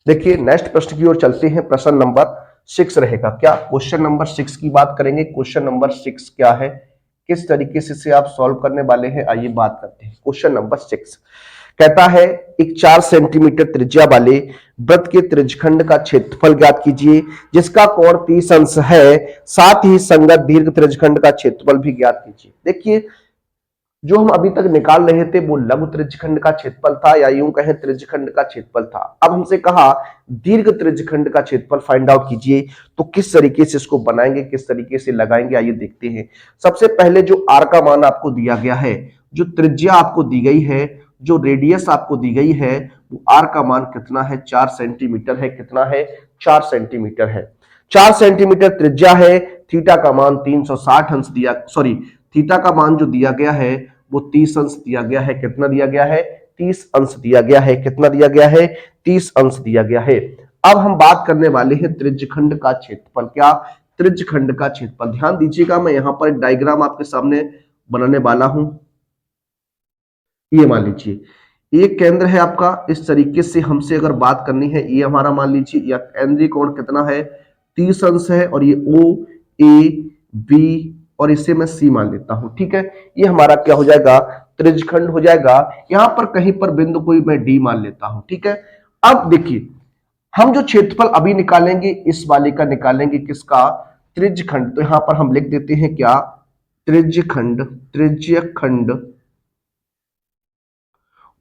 देखिए नेक्स्ट प्रश्न की ओर चलते हैं। प्रश्न नंबर 6 रहेगा। क्या? क्वेश्चन नंबर 6 की बात करेंगे। क्वेश्चन नंबर 6 क्या है, किस तरीके से इसे आप सॉल्व करने वाले हैं, आइए बात करते हैं। क्वेश्चन नंबर 6 कहता है एक 4 सेंटीमीटर त्रिज्या वाले वृत्त के त्रिज्यखंड का क्षेत्रफल ज्ञात कीजिए जिसका कोण 30 अंश है। साथ ही संगत दीर्घ त्रिज्यखंड का क्षेत्रफल भी ज्ञात कीजिए। देखिए जो हम अभी तक निकाल रहे थे वो लघु त्रिज्यखंड का क्षेत्रफल था, या यूं कहें त्रिज्यखंड का क्षेत्रफल था। अब हमसे कहा दीर्घ त्रिज्यखंड का क्षेत्रफल फाइंड आउट कीजिए, तो किस तरीके से इसको बनाएंगे, किस तरीके से लगाएंगे, आइए देखते हैं। सबसे पहले जो आर का मान आपको दिया गया है, जो त्रिज्या आपको दी गई है, जो रेडियस आपको दी गई है, वो आर का मान कितना है, 4 सेंटीमीटर है। कितना है, 4 सेंटीमीटर है। 4 सेंटीमीटर त्रिज्या है। थीटा का मान 360 अंश दिया, सॉरी थीटा का मान जो दिया गया है वो 30 अंश दिया गया है। कितना दिया गया है, 30 अंश दिया गया है। कितना दिया गया है, 30 अंश दिया गया है। अब हम बात करने वाले हैं त्रिज्यखंड का क्षेत्रफल। क्या, त्रिज्यखंड का क्षेत्रफल। ध्यान दीजिएगा, मैं यहां पर एक डायग्राम आपके सामने बनाने वाला हूं। ये मान लीजिए एक केंद्र है आपका, इस तरीके से हमसे अगर बात करनी है, ये हमारा मान लीजिए या केंद्रीय कोण कितना है, 30 अंश है, और ये ओ ए बी और इसे मैं सी मान लेता हूं। ठीक है, ये हमारा क्या हो जाएगा, त्रिज्यखंड हो जाएगा। यहां पर कहीं पर बिंदु कोई मैं डी मान लेता हूं। ठीक है, अब देखिए हम जो क्षेत्रफल अभी निकालेंगे इस वाले का निकालेंगे, किसका, त्रिज्यखंड। तो यहां पर हम लिख देते हैं क्या, त्रिज्यखंड, त्रिज्यखंड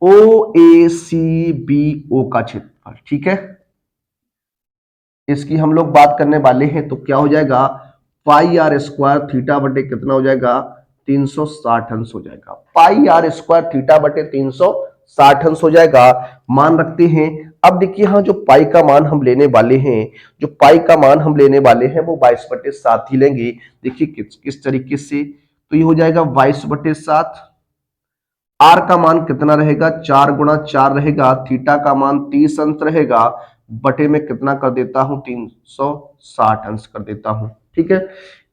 ओ ए सी बी ओ का क्षेत्रफल। ठीक है, इसकी हम लोग बात करने वाले हैं, तो क्या हो जाएगा, पाई आर स्क्वायर थीटा बटे कितना हो जाएगा, 360 अंश हो जाएगा। पाई आर स्क्वायर थीटा बटे 360 अंश हो जाएगा। मान रखते हैं। अब देखिए यहां जो पाई का मान हम लेने वाले हैं, जो पाई का मान हम लेने वाले हैं वो 22/7 ही लेंगे। देखिए किस तरीके से, तो ये हो जाएगा 22/7। आर का मान कितना रहेगा, 4 गुणा 4 रहेगा। थीटा का मान 30 अंश रहेगा, बटे में कितना कर देता हूं, 360 अंश कर देता हूं। ठीक है,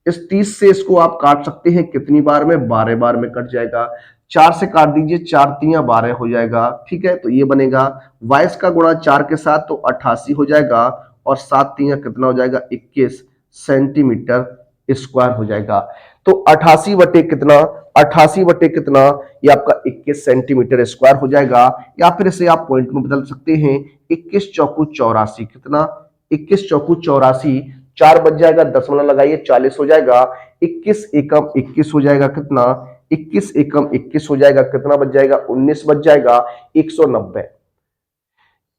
इस 30 से इसको आप काट सकते हैं कितनी बार में, 12 बार में कट जाएगा। 4 से काट दीजिए, 4 तियां 12 हो जाएगा। ठीक है, तो ये बनेगा 22 का गुणा 4 के साथ तो 88 हो जाएगा, और 7 तियां कितना हो जाएगा, 21 सेंटीमीटर स्क्वायर हो जाएगा। तो 88 बटे कितना, 88 बटे कितना, ये आपका 21 सेंटीमीटर स्क्वायर हो जाएगा। या फिर इसे आप पॉइंट में बदल सकते हैं, 21 चौकू 84, कितना, 21 चौकू 84, 4 बच जाएगा, दशमलव लगाइए, 40 हो जाएगा। 21 एकम 21 हो जाएगा, कितना, 21 एकम 21 हो जाएगा, कितना बच जाएगा, 19 बच जाएगा, 190।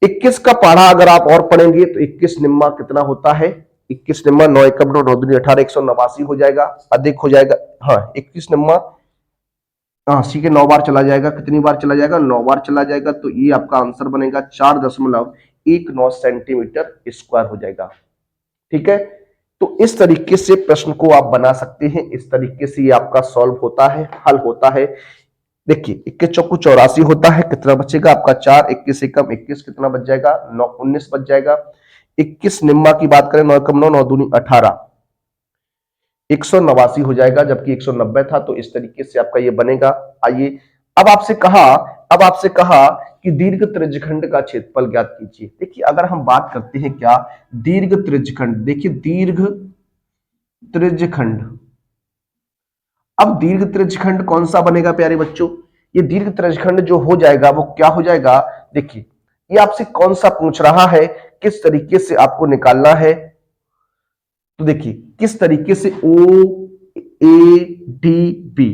21 का पढ़ा अगर आप और पढ़ेंगे तो 21 निम्मा कितना होता है, 21 निम्मा 9 एकम 9 दूनी 18, 189 हो जाएगा, अधिक हो जाएगा। हाँ, 21 निम्मा 80 के 9 बार चला जाएगा, कितनी बार चला जाएगा, 9 बार चला जाएगा। तो ये आपका आंसर बनेगा 4.19 सेंटीमीटर स्क्वायर हो जाएगा। ठीक है, तो इस तरीके से प्रश्न को आप बना सकते हैं। इस तरीके से ये आपका सॉल्व होता है, हल होता है। देखिए 21 चौकू 84 होता है, कितना बचेगा आपका 4, 21 एकम 21, कितना बच जाएगा, 9 19 बच जाएगा। 21 निम्मा की बात करें, 9 एकम 9 9 दूनी 18, 189 हो जाएगा, जबकि 190 था। तो इस तरीके से आपका ये बनेगा। आइए अब आपसे कहा कि दीर्घ त्रिज्यखंड का क्षेत्रफल ज्ञात कीजिए। देखिए अगर हम बात करते हैं क्या, दीर्घ त्रिज्यखंड, देखिए दीर्घ त्रिज्यखंड। अब दीर्घ त्रिज्यखंड कौन सा बनेगा प्यारे बच्चों, ये दीर्घ त्रिज्यखंड जो हो जाएगा वो क्या हो जाएगा, देखिए ये आपसे कौन सा पूछ रहा है, किस तरीके से आपको निकालना है। तो देखिए किस तरीके से, O A D B,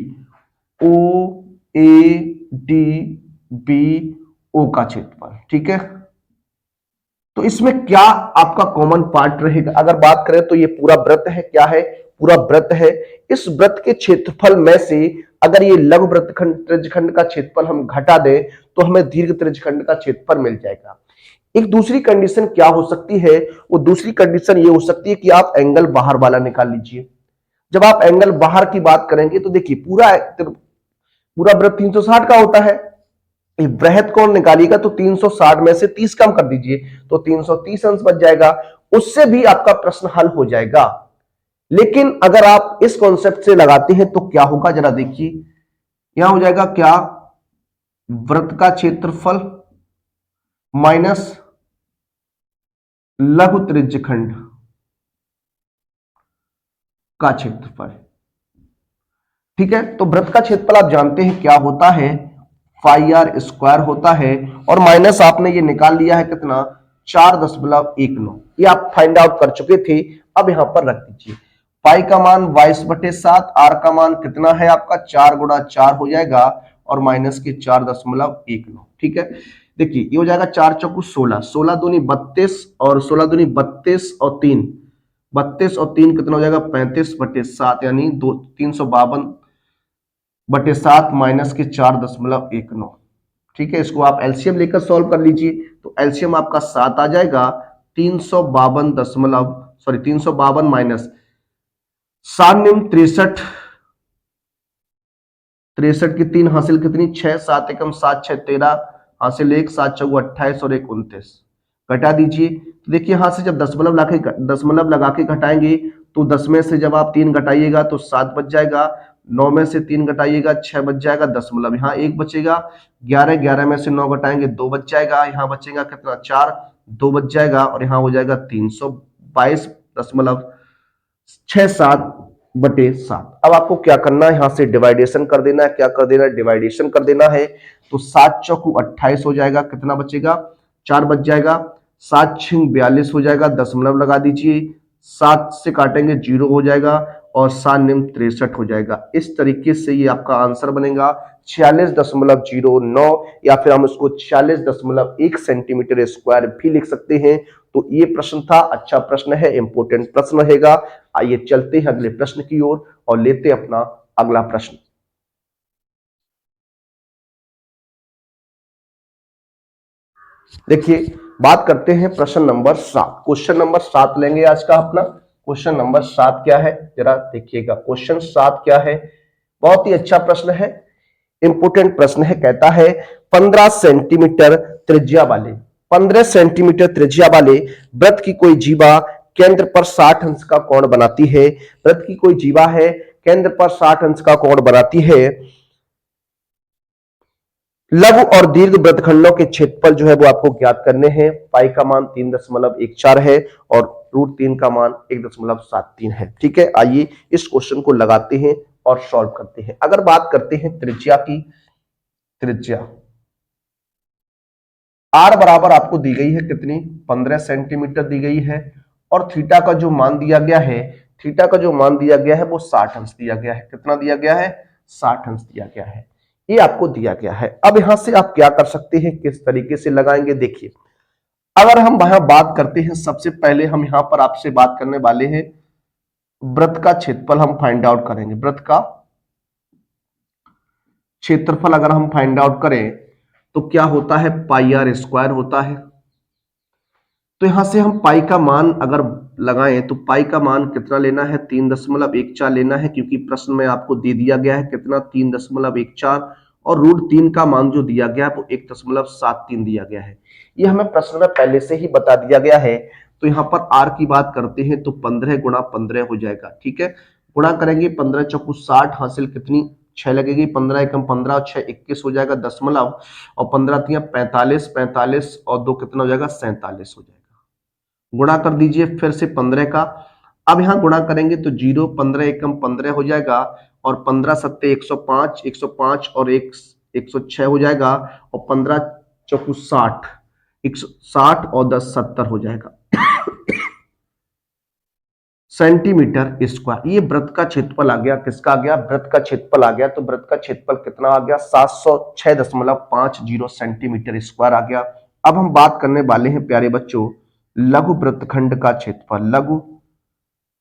O A D B O का क्षेत्रफल। ठीक है, तो इसमें क्या आपका कॉमन पार्ट रहेगा, अगर बात करें तो ये पूरा वृत्त है, क्या है, पूरा वृत्त है। इस वृत्त के क्षेत्रफल में से अगर ये लघु वृत्तखंड त्रिज्यखंड का क्षेत्रफल हम घटा दें तो हमें दीर्घ त्रिज्यखंड का क्षेत्रफल मिल जाएगा। एक दूसरी कंडीशन क्या हो सकती है, वो दूसरी कंडीशन ये हो सकती है कि आप एंगल बाहर वाला निकाल लीजिए। जब आप एंगल बाहर की बात करेंगे तो देखिए पूरा वृत्त 360 का होता है, बृहद कोण निकालिएगा तो 360 में से 30 कम कर दीजिए तो 330 अंश बच जाएगा, उससे भी आपका प्रश्न हल हो जाएगा। लेकिन अगर आप इस कॉन्सेप्ट से लगाते हैं तो क्या होगा, जरा देखिए, यहां हो जाएगा क्या, वृत्त का क्षेत्रफल माइनस लघु त्रिज्यखंड का क्षेत्रफल। ठीक है, तो वृत्त का क्षेत्रफल आप जानते हैं क्या होता है, पाई आर स्क्वायर होता है, और माइनस आपने ये निकाल लिया है कितना, 4.19, ये आप फाइंड आउट कर चुके थे। अब यहां पर रख दीजिए, पाई का मान 22/7, आर का मान कितना है आपका 4 गुणा 4 हो जाएगा और माइनस के 4.19। ठीक है, देखिए ये हो जाएगा 4 चौकू 16, 16 दूनी 32 और 16 दूनी 32 और 3, 32 और 3 कितना हो जाएगा 35/7, यानी 352/7 माइनस के 4.19। ठीक है, इसको आप एलसीएम लेकर सॉल्व कर लीजिए, तो एलसीएम आपका 7 आ जाएगा। 352 माइनस 7 निम 63, 63 की 3 हासिल कितनी 6, 7 एकम 7 6 13 हासिल 1, 7 चौगु 28 और 1 29, घटा दीजिए। तो देखिए यहां से जब दशमलव लगा के घटाएंगे तो 10 में से जब आप 3 घटाइएगा तो 7 बच जाएगा, 9 में से 3 घटाइएगा 6 बच जाएगा, दशमलव यहाँ 1 बचेगा, 11 में से 9 घटाएंगे 2 बच जाएगा, यहाँ बचेगा कितना 4, 2 बच जाएगा और यहाँ हो जाएगा 322.67/7। अब आपको क्या करना है, यहां से डिवाइडेशन कर देना है, क्या कर देना है डिवाइडेशन कर देना है, तो 7 चौकू 28 हो जाएगा, कितना बचेगा 4 बच जाएगा, 7 छिंग 42 हो जाएगा, दशमलव लगा दीजिए, 7 से काटेंगे 0 हो जाएगा और 7 निम 63 हो जाएगा। इस तरीके से ये आपका आंसर बनेगा 46.09, या फिर हम इसको 46.1 सेंटीमीटर स्क्वायर भी लिख सकते हैं। तो ये प्रश्न था, अच्छा प्रश्न है, इंपोर्टेंट प्रश्न रहेगा। आइए चलते हैं अगले प्रश्न की ओर और लेते हैं अपना अगला प्रश्न। देखिए बात करते हैं प्रश्न नंबर 7, क्वेश्चन नंबर 7 लेंगे आज का अपना। क्वेश्चन नंबर 7 क्या है, जरा देखिएगा क्वेश्चन 7 क्या है। बहुत ही अच्छा प्रश्न है, इंपोर्टेंट प्रश्न है। कहता है 15 सेंटीमीटर त्रिज्या वाले 15 सेंटीमीटर त्रिज्या वाले वृत्त की कोई जीवा केंद्र पर 60 अंश का कोण बनाती है। वृत्त की कोई जीवा है, केंद्र पर 60 अंश का कोण बनाती है। लघु और दीर्घ वृत्तखंडों के क्षेत्रफल जो है वो आपको ज्ञात करने हैं। पाई का मान 3.14 है और √3 का मान 1.73 है। ठीक है, आइए इस क्वेश्चन को लगाते हैं और सॉल्व करते हैं। अगर बात करते हैं त्रिज्या की, त्रिज्या आर बराबर आपको दी गई है कितनी 15 सेंटीमीटर दी गई है, और थीटा का जो मान दिया गया है, थीटा का जो मान दिया गया है वो 60 अंश दिया गया है। कितना दिया गया है 60 अंश दिया गया है, ये आपको दिया गया है। अब यहां से आप क्या कर सकते हैं, किस तरीके से लगाएंगे, देखिए अगर हम वहां बात करते हैं, सबसे पहले हम यहां पर आपसे बात करने वाले हैं वृत्त का क्षेत्रफल हम फाइंड आउट करेंगे। वृत्त का क्षेत्रफल अगर हम फाइंड आउट करें तो क्या होता है पाई आर स्क्वायर होता है। तो यहां से हम पाई का मान अगर लगाएं तो पाई का मान कितना लेना है 3.14 लेना है, क्योंकि प्रश्न में आपको दे दिया गया है कितना 3.14, और √3 का मान जो दिया गया है वो 1.73 दिया गया है। ये हमें प्रश्न में पहले से ही बता दिया गया है। तो यहाँ पर आर की बात करते हैं तो 15 गुणा 15 हो जाएगा। ठीक है, गुणा करेंगे 15 चौकू 60 हासिल कितनी 6 लगेगी, 15 एकम 15 और 6 21 हो जाएगा दशमलव, और 15 तिया 45, 45 और 2 कितना हो जाएगा 47 हो जाएगा। गुणा कर दीजिए फिर से 15 का, अब यहां गुणा करेंगे तो 0, 15 एकम 15 हो जाएगा, और 15 सत्ते 105, 105 और 106 हो जाएगा, और 15 चौकू 60, 160 और 10 70 हो जाएगा सेंटीमीटर स्क्वायर। ये वृत्त का क्षेत्रफल आ गया, किसका आ गया वृत्त का क्षेत्रफल आ गया। तो वृत्त का क्षेत्रफल कितना आ गया 706.50 सेंटीमीटर स्क्वायर आ गया। अब हम बात करने वाले हैं प्यारे बच्चों लघु वृत्तखंड का क्षेत्रफल, लघु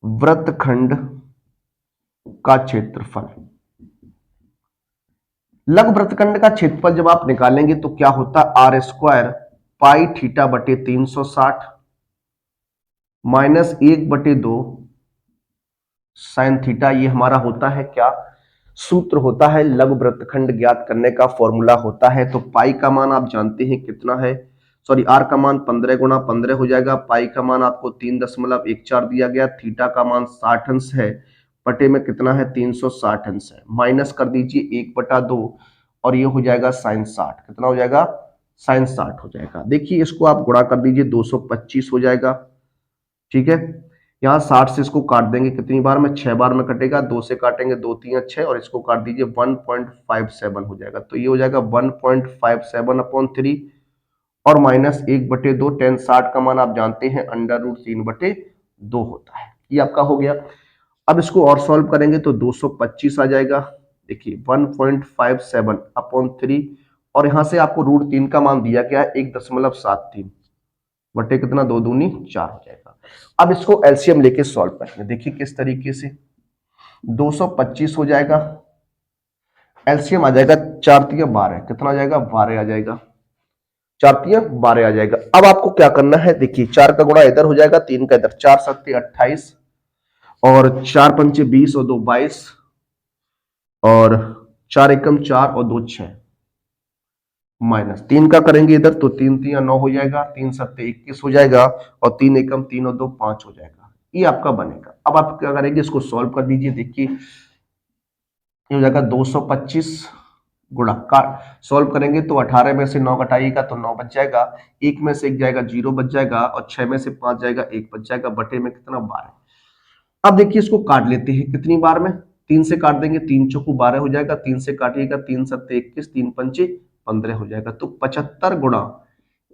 वृत्तखंड का क्षेत्रफल। लघु वृत्तखंड का क्षेत्रफल जब आप निकालेंगे तो क्या होता है आर स्क्वायर पाई थीटा बटे 360 माइनस 1/2 साइन थीटा। ये हमारा होता है क्या सूत्र होता है, लघु वृत्तखंड ज्ञात करने का फॉर्मूला होता है। तो पाई का मान आप जानते हैं कितना है, सॉरी आर का मान 15 गुणा 15 हो जाएगा, पाई का मान आपको 3.14 दिया गया, थीटा का मान 60 अंश है, पटे में कितना है 360 अंश है, माइनस कर दीजिए 1/2 और ये हो जाएगा साइन 60, कितना हो जाएगा साइन 60 हो जाएगा। देखिए इसको आप गुणा कर दीजिए 225 हो जाएगा। ठीक है, यहाँ 60 से इसको काट देंगे कितनी बार में 6 बार में कटेगा, 2 से काटेंगे 2 3 6 और इसको काट दीजिए 1.57 हो जाएगा। तो ये हो जाएगा 1.57/3 और माइनस 1/2, tan 60 का मान आप जानते हैं √3/2 होता है। ये आपका हो गया। अब इसको और सॉल्व करेंगे तो 225 आ जाएगा। देखिए 1.57 अपॉन 3 और यहां से आपको रूट 3 का मान दिया गया है 1.73 बटे कितना 2 दूनी 4 हो जाएगा। अब इसको एलसीएम लेके सॉल्व करेंगे। देखिए किस तरीके से 225 हो जाएगा, एलसीएम आ जाएगा 4 तिया 12, कितना आ जाएगा 12 आ जाएगा, 4 तिया 12 आ जाएगा। अब आपको क्या करना है, देखिए 4 का गुणा इधर हो जाएगा, 3 का इधर, 4 सत्ते 28 और 4 पंचे 20 और 2 22 और 4 एकम 4 और 2 6 माइनस 3 का करेंगे इधर तो 3 तिया 9 हो जाएगा, 3 सत्ते 21 हो जाएगा और 3 एकम 3 और 2 5 हो जाएगा। ये आपका बनेगा। अब आप क्या करेंगे, इसको सॉल्व कर दीजिए। देखिए ये हो जाएगा 225 गुणा का सॉल्व करेंगे तो 18 में से 9 घटाइएगा तो 9 बच जाएगा, 1 में से 1 जाएगा 0 बच जाएगा और 6 में से 5 जाएगा 1 बच जाएगा, बटे में कितना 12। अब देखिए इसको काट लेते हैं, कितनी बार में 3 से काट देंगे, 3 चौको 12 हो जाएगा, 3 से काटिएगा 3 सत्ते 21, 3 पंचे 15 हो जाएगा, तो 75 गुणा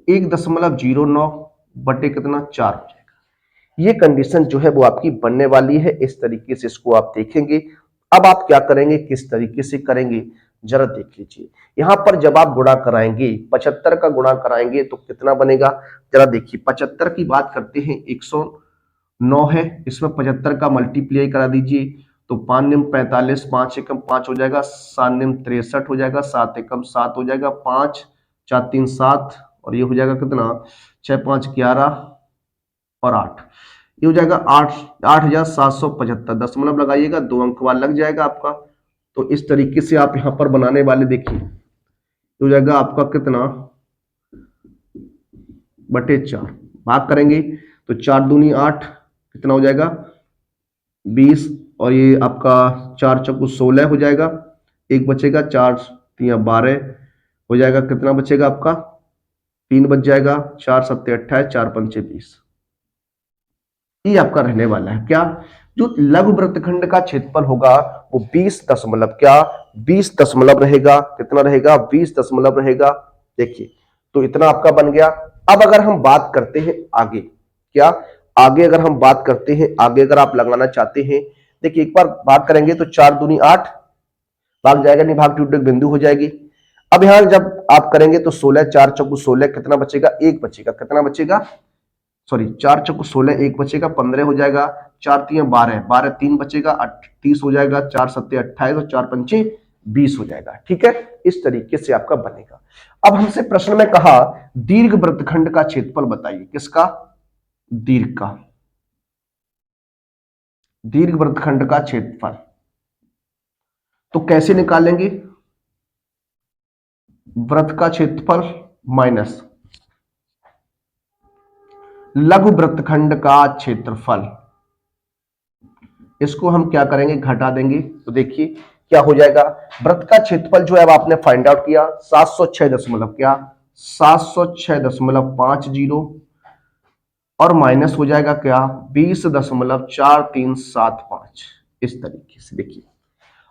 1.09 बटे कितना 4 हो जाएगा। ये कंडीशन जो है वो आपकी बनने वाली है। इस तरीके से इसको आप देखेंगे। अब आप क्या करेंगे, किस तरीके से करेंगे जरा देख लीजिए। यहां पर जब आप गुणा कराएंगे 75 का गुणा कराएंगे तो कितना बनेगा, जरा देखिए 75 की बात करते हैं 109 है, इसमें 75 का मल्टीप्लाई करा दीजिए तो 5 निम 45, 5 एकम 5 हो जाएगा, 7 निम 63 हो जाएगा, 7 एकम 7 हो जाएगा, 5 4 3 7 और ये हो जाएगा कितना 6 5 11 और 8, ये हो जाएगा 8,775। दशमलव लगाइएगा, 2 अंक वाला लग जाएगा आपका। तो इस तरीके से आप यहां पर बनाने वाले देखिए हो जाएगा आपका कितना बटे 4, भाग करेंगे तो 4 दूनी 8 कितना हो जाएगा 20 और ये आपका 4 चौको 16 हो जाएगा, एक बचेगा, 4 तिया 12 हो जाएगा, कितना बचेगा आपका 3 बच जाएगा, 4 सत्ते 28, 4 पंचे 20। ये आपका रहने वाला है क्या, जो लघु वृत्तखंड का क्षेत्रफल होगा वो 20 दशमलव क्या 20 दशमलव रहेगा, कितना रहेगा 20 दशमलव रहेगा। देखिए तो इतना आपका बन गया। अब अगर हम बात करते हैं आगे, क्या आगे अगर हम बात करते हैं आगे अगर आप लगाना चाहते हैं, देखिए एक बार भाग करेंगे तो 4 दूनी 8 भाग जाएगा, नहीं भाग टूट बिंदु हो जाएगी। अब यहां जब आप करेंगे तो 16 4 चौको 16 कितना बचेगा 1 बचेगा, कितना बचेगा सॉरी 4 चौको 16 1 बचेगा, 15 हो जाएगा, 4 तिया 12 12 3 बचेगा 30 हो जाएगा, 4 सत्ते 28 और 4 पंचे 20 हो जाएगा। ठीक है, इस तरीके से आपका बनेगा। अब हमसे प्रश्न में कहा दीर्घ वृत्तखंड का क्षेत्रफल बताइए, किसका दीर्घ का, दीर्घ वृत्तखंड का क्षेत्रफल। तो कैसे निकालेंगे, वृत्त का क्षेत्रफल माइनस लघु वृत्तखंड का क्षेत्रफल, इसको हम क्या करेंगे घटा देंगे तो देखिए क्या हो जाएगा, वृत्त का क्षेत्रफल जो है अब आपने फाइंड आउट किया 706 दशमलव क्या 706.50 और माइनस हो जाएगा क्या 20.4375। इस तरीके से देखिए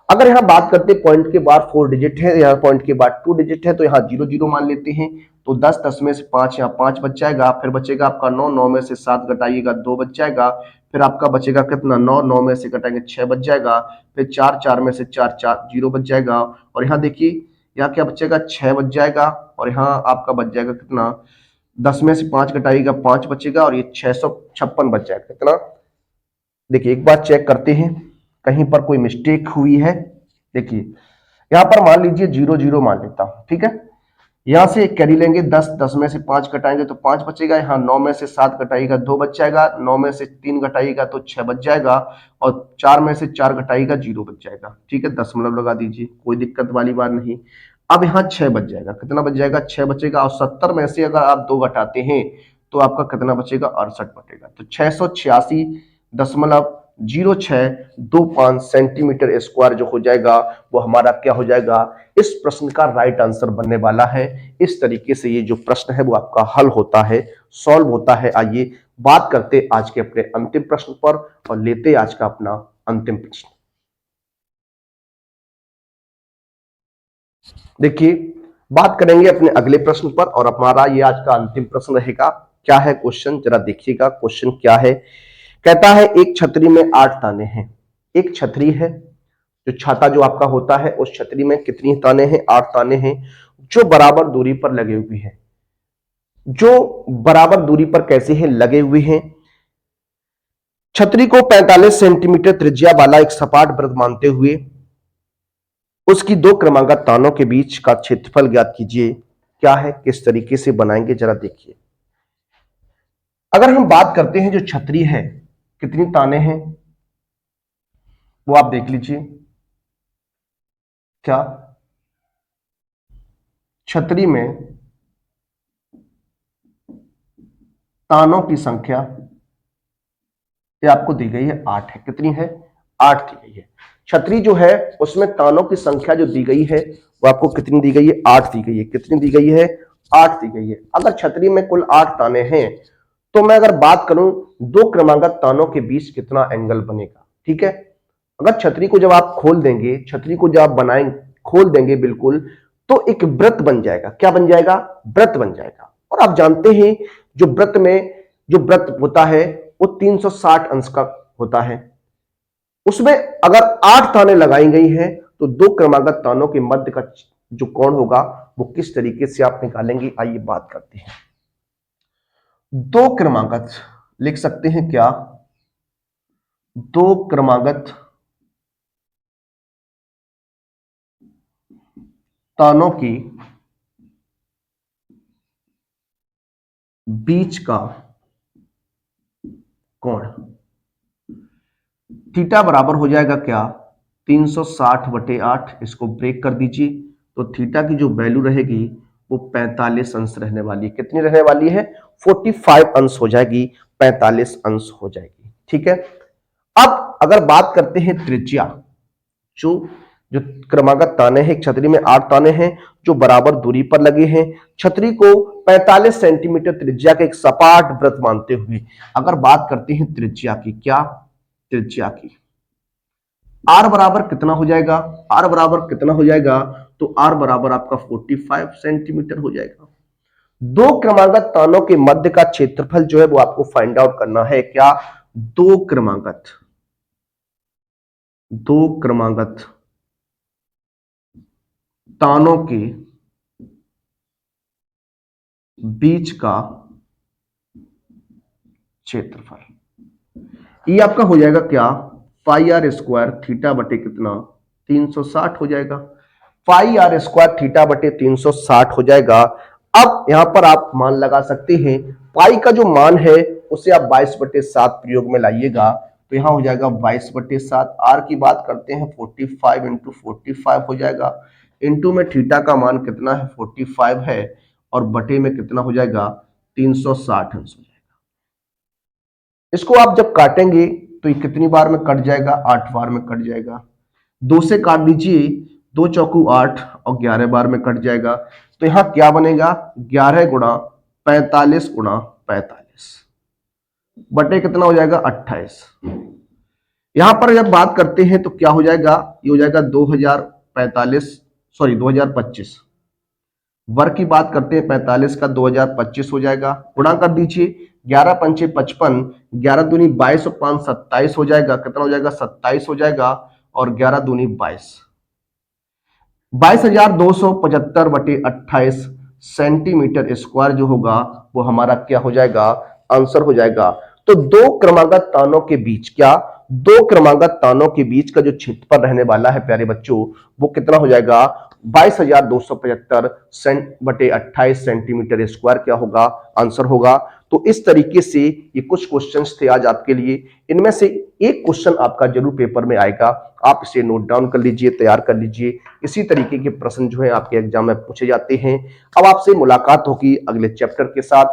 अगर यहां बात करते पॉइंट के बाद 4 डिजिट है, यहाँ पॉइंट के बाद 2 डिजिट है तो यहाँ 0 0 मान लेते हैं तो 10 10 में से 5 यहाँ 5 बच जाएगा, फिर बचेगा आपका 9 9 में से 7 घटाइएगा 2 बच जाएगा, फिर आपका बचेगा कितना 9 9 में से घटाएंगे 6 बच जाएगा, फिर 4 4 में से 4 4 0 बच जाएगा और यहाँ देखिए यहाँ क्या बचेगा 6 बच जाएगा और यहाँ आपका बच जाएगा कितना 10 में से 5 घटाइएगा 5 बचेगा और ये 656 बच जाएगा कितना। देखिए एक बार चेक करते हैं कहीं पर कोई मिस्टेक हुई है। देखिए यहां पर मान लीजिए 0 0 मान लेता हूं, ठीक है, यहां से एक कैरी लेंगे 10 10 में से 5 घटाएंगे तो 5 बचेगा, यहाँ 9 में से 7 घटाइएगा 2 बच जाएगा, 9 में से 3 घटाइएगा तो 6 बच जाएगा और 4 में से 4 घटाइएगा 0 बच जाएगा। ठीक है, दशमलव लगा दीजिए, कोई दिक्कत वाली बात नहीं। अब यहाँ 6 बच जाएगा, कितना बच जाएगा 6 बचेगा और 70 में से अगर आप 2 घटाते हैं तो आपका कितना बचेगा 68 बचेगा, तो 686.0625 सेंटीमीटर स्क्वायर जो हो जाएगा वो हमारा क्या हो जाएगा, इस प्रश्न का राइट आंसर बनने वाला है। इस तरीके से ये जो प्रश्न है वो आपका हल होता है, सॉल्व होता है। आइए बात करते आज के अपने अंतिम प्रश्न पर और लेते आज का अपना अंतिम प्रश्न। देखिए बात करेंगे अपने अगले प्रश्न पर और हमारा ये आज का अंतिम प्रश्न रहेगा। क्या है क्वेश्चन, जरा देखिएगा क्वेश्चन क्या है। कहता है एक छतरी में 8 दाने हैं, एक छतरी है, जो छाता जो आपका होता है, उस छतरी में कितनी ताने हैं? 8 ताने हैं, जो बराबर दूरी पर लगे हुए हैं। जो बराबर दूरी पर कैसे हैं? लगे हुए हैं। छतरी को 45 सेंटीमीटर त्रिज्या वाला एक सपाट वृत्त मानते हुए उसकी दो क्रमागत तानों के बीच का क्षेत्रफल ज्ञात कीजिए। क्या है, किस तरीके से बनाएंगे, जरा देखिए। अगर हम बात करते हैं जो छतरी है, कितनी ताने हैं वो आप देख लीजिए। क्या छतरी में तानों की संख्या ये आपको दी गई है 8 है। कितनी है? 8 दी गई है। छतरी जो है उसमें तानों की संख्या जो दी गई है वो आपको कितनी दी गई है? 8 दी गई है। कितनी दी गई है? 8 दी गई है। अगर छतरी में कुल 8 ताने हैं तो मैं अगर बात करूं दो क्रमागत तानों के बीच कितना एंगल बनेगा, ठीक है। अगर छतरी को जब आप खोल देंगे, छतरी को जब आप बनाएंगे, खोल देंगे बिल्कुल, तो एक वृत्त बन जाएगा। क्या बन जाएगा? वृत्त बन जाएगा। और आप जानते हैं जो वृत्त में जो वृत्त होता है वो 360 अंश का होता है। उसमें अगर 8 ताने लगाई गई हैं तो दो क्रमागत तानों के मध्य का जो कोण होगा वो किस तरीके से आप निकालेंगे, आइए बात करते हैं। दो क्रमागत लिख सकते हैं क्या? दो क्रमागत तानों की बीच का कोण थीटा बराबर हो जाएगा क्या? 360/8। इसको ब्रेक कर दीजिए तो थीटा की जो वैल्यू रहेगी वो 45 अंश रहने वाली है। कितनी रहने वाली है? 45 अंश हो जाएगी, 45 अंश हो जाएगी, ठीक है। अब अगर बात करते हैं त्रिज्या, जो जो क्रमागत ताने हैं, एक छतरी में 8 ताने हैं जो बराबर दूरी पर लगे हैं। छतरी को 45 सेंटीमीटर त्रिज्या के एक सपाट वृत्त मानते हुए अगर बात करते हैं त्रिज्या की, क्या त्रिज्या की, आर बराबर कितना हो जाएगा? आर बराबर कितना हो जाएगा? तो आर बराबर आपका 45 सेंटीमीटर हो जाएगा। दो क्रमागत तानों के मध्य का क्षेत्रफल जो है वो आपको फाइंड आउट करना है। क्या? दो क्रमागत तानों के बीच का क्षेत्रफल, ये आपका हो जाएगा क्या? पाई आर स्क्वायर थीटा बटे कितना? 360 हो जाएगा। पाई आर स्क्वायर थीटा बटे 360 हो जाएगा। अब यहां पर आप मान लगा सकते हैं। पाई का जो मान है उसे आप 22/7 प्रयोग में लाइएगा तो यहां हो जाएगा 22/7। आर की बात करते हैं 45 इंटू 45 हो जाएगा। इंटू में थीटा का मान कितना है? 45 है, और बटे में कितना हो जाएगा? 360 अंश हो जाएगा। इसको आप जब काटेंगे तो ये कितनी बार में कट जाएगा? 8 बार में कट जाएगा। 2 से काट दीजिए, 2 चौकू 8 और 11 बार में कट जाएगा। तो यहां क्या बनेगा? 11 गुणा 45 गुणा 45 बटे कितना हो जाएगा? 28। यहां पर जब बात करते हैं तो क्या हो जाएगा? ये हो जाएगा 2025 वर्ग की बात करते हैं, 45 का 2025 हो जाएगा। गुणा कर दीजिए, 11 पंचे 55, 11 दूनी 22 और 5 27 हो जाएगा। कितना हो जाएगा? 27 हो जाएगा। और 11 दूनी 22, 22,275/28 सेंटीमीटर स्क्वायर जो होगा वो हमारा क्या हो जाएगा? आंसर हो जाएगा। तो दो क्रमागत तानों के बीच, क्या दो क्रमागत तानों के बीच का जो क्षेत्रफल रहने वाला है प्यारे बच्चों, वो कितना हो जाएगा? 22,275/28 सेंटीमीटर स्क्वायर क्या होगा? आंसर होगा। तो इस तरीके से ये कुछ क्वेश्चंस थे आज आपके लिए। इनमें से एक क्वेश्चन आपका जरूर पेपर में आएगा, आप इसे नोट डाउन कर लीजिए, तैयार कर लीजिए। इसी तरीके के प्रश्न जो है आपके एग्जाम में पूछे जाते हैं। अब आपसे मुलाकात होगी अगले चैप्टर के साथ।